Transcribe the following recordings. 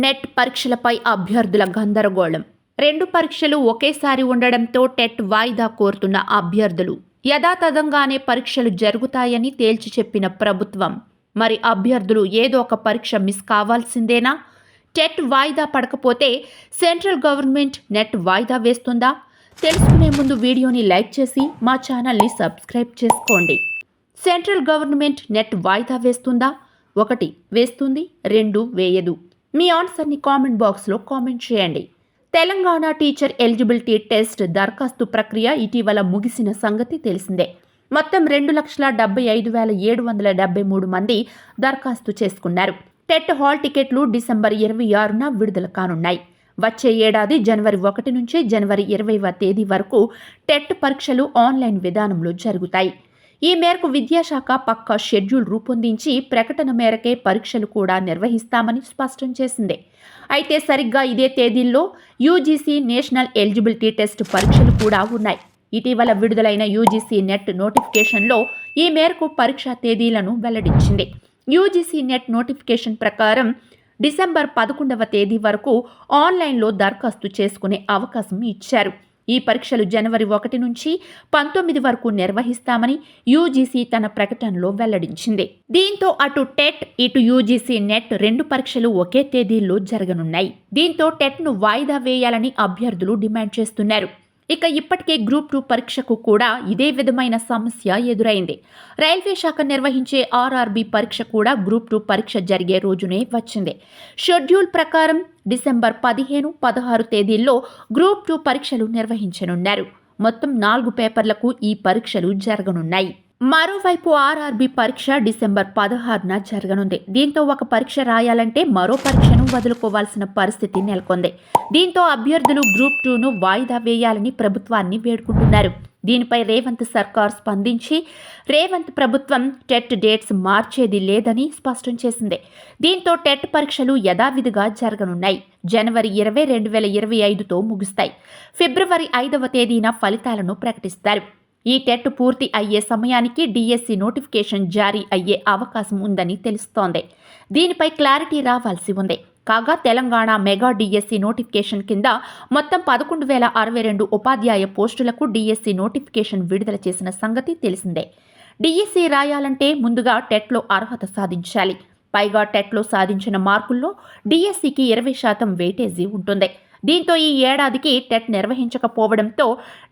Net పరీక్షలపై అభ్యర్థుల గందరగోళం. 2 పరీక్షలు ఒకేసారి ఉండడంతో టెట్ వాయిదా కోరుతున్న అభ్యర్థులు. యథాతథంగానే పరీక్షలు జరుగుతాయని తేల్చి చెప్పిన ప్రభుత్వం, మరి అభ్యర్థులు ఏదో ఒక పరీక్ష మిస్ కావాల్సిందేనా? టెట్ వాయిదా పడకపోతే సెంట్రల్ గవర్నమెంట్ నెట్ వాయిదా వేస్తుందా? తెలుసుకునే ముందు వీడియోని లైక్ చేసి మా ఛానల్ని సబ్స్క్రైబ్ చేసుకోండి. సెంట్రల్ గవర్నమెంట్ నెట్ వాయిదా వేస్తుందా? 1 వేస్తుంది, 2 వేయదు. మీ ఆన్సర్ని కామెంట్ బాక్స్లో కామెంట్ చేయండి. తెలంగాణ టీచర్ ఎలిజిబిలిటీ టెస్ట్ దరఖాస్తు ప్రక్రియ ఇటీవల ముగిసిన సంగతి తెలిసిందే. మొత్తం 2,75,773 మంది దరఖాస్తు చేసుకున్నారు. టెట్ హాల్ టికెట్లు డిసెంబర్ 26న విడుదల కానున్నాయి. వచ్చే ఏడాది జనవరి 1 నుంచి జనవరి 20వ తేదీ వరకు టెట్ పరీక్షలు ఆన్లైన్ విధానంలో జరుగుతాయి. ఈ మేరకు విద్యాశాఖ పక్కా షెడ్యూల్ రూపొందించి ప్రకటన మేరకే పరీక్షలు కూడా నిర్వహిస్తామని స్పష్టం చేసింది. అయితే సరిగ్గా ఇదే తేదీల్లో యూజీసీ నేషనల్ ఎలిజిబిలిటీ టెస్ట్ పరీక్షలు కూడా ఉన్నాయి. ఇటీవల విడుదలైన యూజీసీ నెట్ నోటిఫికేషన్లో ఈ మేరకు పరీక్షా తేదీలను వెల్లడించింది. యూజీసీ నెట్ నోటిఫికేషన్ ప్రకారం డిసెంబర్ 11వ తేదీ వరకు ఆన్లైన్లో దరఖాస్తు చేసుకునే అవకాశం ఇచ్చారు. ఈ పరీక్షలు జనవరి 1 నుంచి 19 వరకు నిర్వహిస్తామని యూజీసీ తన ప్రకటనలో వెల్లడించింది. దీంతో అటు టెట్ ఇటు యూజీసీ నెట్ 2 పరీక్షలు ఒకే తేదీల్లో జరగనున్నాయి. దీంతో టెట్ను వాయిదా వేయాలని అభ్యర్థులు డిమాండ్ చేస్తున్నారు. ఇక ఇప్పటికే గ్రూప్ 2 పరీక్షకు కూడా ఇదే విధమైన సమస్య ఎదురైంది. రైల్వే శాఖ నిర్వహించే ఆర్ఆర్బీ పరీక్ష కూడా గ్రూప్ 2 పరీక్ష జరిగే రోజునే వచ్చింది. షెడ్యూల్ ప్రకారం డిసెంబర్ 15, 16 తేదీల్లో గ్రూప్ 2 పరీక్షలు నిర్వహించనున్నారు. మొత్తం 4 పేపర్లకు ఈ పరీక్షలు జరగనున్నాయి. మరోవైపు ఆర్ఆర్బీ పరీక్ష డిసెంబర్ 16న జరగనుంది. దీంతో ఒక పరీక్ష రాయాలంటే మరో పరీక్షను వదులుకోవాల్సిన పరిస్థితి నెలకొంది. దీంతో అభ్యర్థులు గ్రూప్ 2ను వాయిదా వేయాలని ప్రభుత్వాన్ని వేడుకుంటున్నారు. దీనిపై రేవంత్ సర్కార్ స్పందించి రేవంత్ ప్రభుత్వం టెట్ డేట్స్ మార్చేది లేదని స్పష్టం చేసింది. దీంతో టెట్ పరీక్షలు యథావిధిగా జరగనున్నాయి. జనవరి 20, 2025తో ముగుస్తాయి. ఫిబ్రవరి 5వ తేదీన ఫలితాలను ప్రకటిస్తారు. ఈ టెట్ పూర్తి అయ్యే సమయానికి డిఎస్సి నోటిఫికేషన్ జారీ అయ్యే అవకాశం ఉందని తెలుస్తోంది. దీనిపై క్లారిటీ రావాల్సి ఉంది. కాగా తెలంగాణ మెగా డిఎస్సి నోటిఫికేషన్ కింద మొత్తం 11,062 ఉపాధ్యాయ పోస్టులకు డిఎస్సి నోటిఫికేషన్ విడుదల చేసిన సంగతి తెలిసిందే. డిఎస్సి రాయాలంటే ముందుగా టెట్లో అర్హత సాధించాలి. పైగా టెట్లో సాధించిన మార్కుల్లో డిఎస్సికి 20% వెయిటేజీ ఉంటుంది. దీంతో ఈ ఏడాదికి టెట్ నిర్వహించకపోవడంతో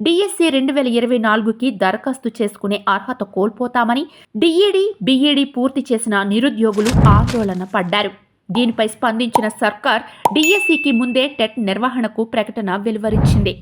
డిఎస్సి 2024కి దరఖాస్తు చేసుకునే అర్హత కోల్పోతామని డిఈడి, బిఈడి పూర్తి చేసిన నిరుద్యోగులు ఆందోళన పడ్డారు. దీనిపై స్పందించిన సర్కార్ డిఎస్సికి ముందే టెట్ నిర్వహణకు ప్రకటన వెలువరించింది.